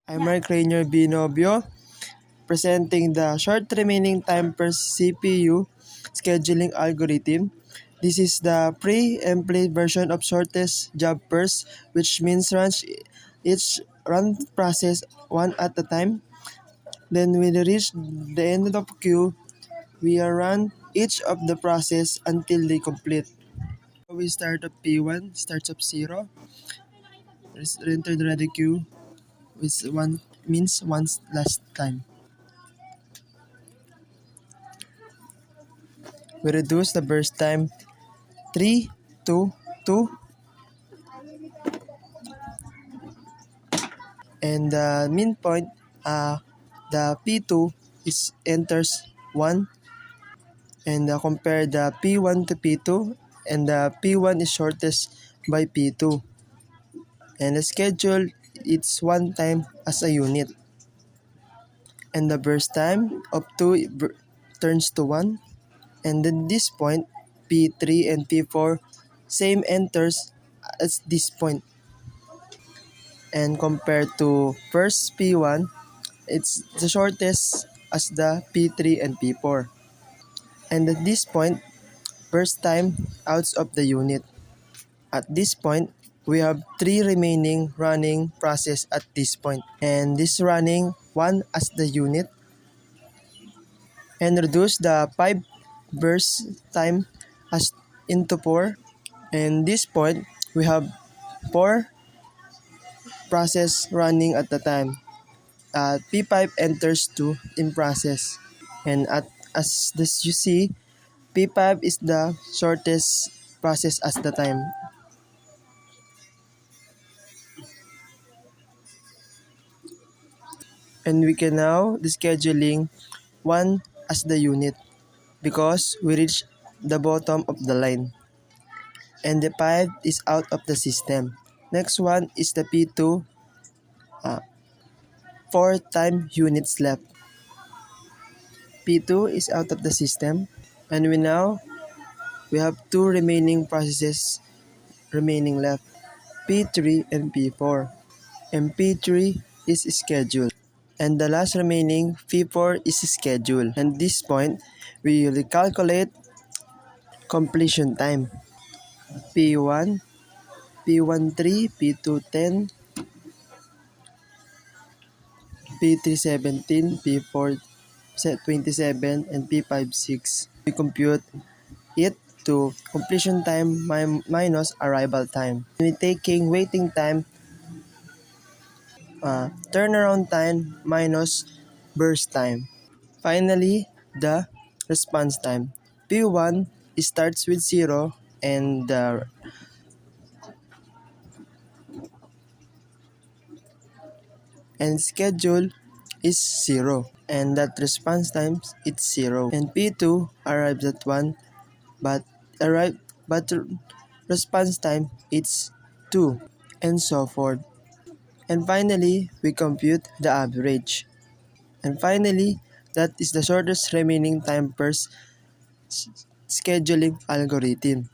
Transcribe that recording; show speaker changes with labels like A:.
A: I'm Mark Rainier B. Novio, presenting the short remaining time per CPU scheduling algorithm. This is the pre and play version of shortest job first, which means each run process one at a time. Then when we reach the end of queue, we run each of the process until they complete. We start at P1, starts of 0, enter the ready queue, which one means once last time. We reduce the burst time 3 to 2, and the mean point, the P2 is enters 1, and compare the P1 to P2, and the P1 is shortest by P2, and the schedule it's one time as a unit, and the burst time of 2 turns to 1, and then this point P3 and P4 same enters as this point, and compared to first P1, it's the shortest as the P3 and P4. And at this point, burst time out of the unit. At this point, we have 3 remaining running process at this point. And this running 1 as the unit, and reduce the 5 burst time as into 4. And this point, we have 4 process running at the time. P5 enters 2 in process, and as this you see, P5 is the shortest process at the time. And we can now the scheduling 1 as the unit because we reach the bottom of the line, and the 5 is out of the system. Next one is the P2, 4 time units left. P2 is out of the system, and we have 2 remaining processes remaining left, P3 and P4, and P3 is scheduled, and the last remaining P4 is scheduled. And at this point, we will calculate completion time. P1, P1 3, P2 10, P3 17, P4 27, and P5 6. We compute it to completion time minus arrival time. We taking waiting time, turnaround time minus burst time. Finally, the response time. P1 starts with 0, and the schedule is 0, and that response time it's 0. And P2 arrives at 1, but response time it's 2, and so forth. And finally, we compute the average. And finally, that is the shortest remaining time per scheduling algorithm.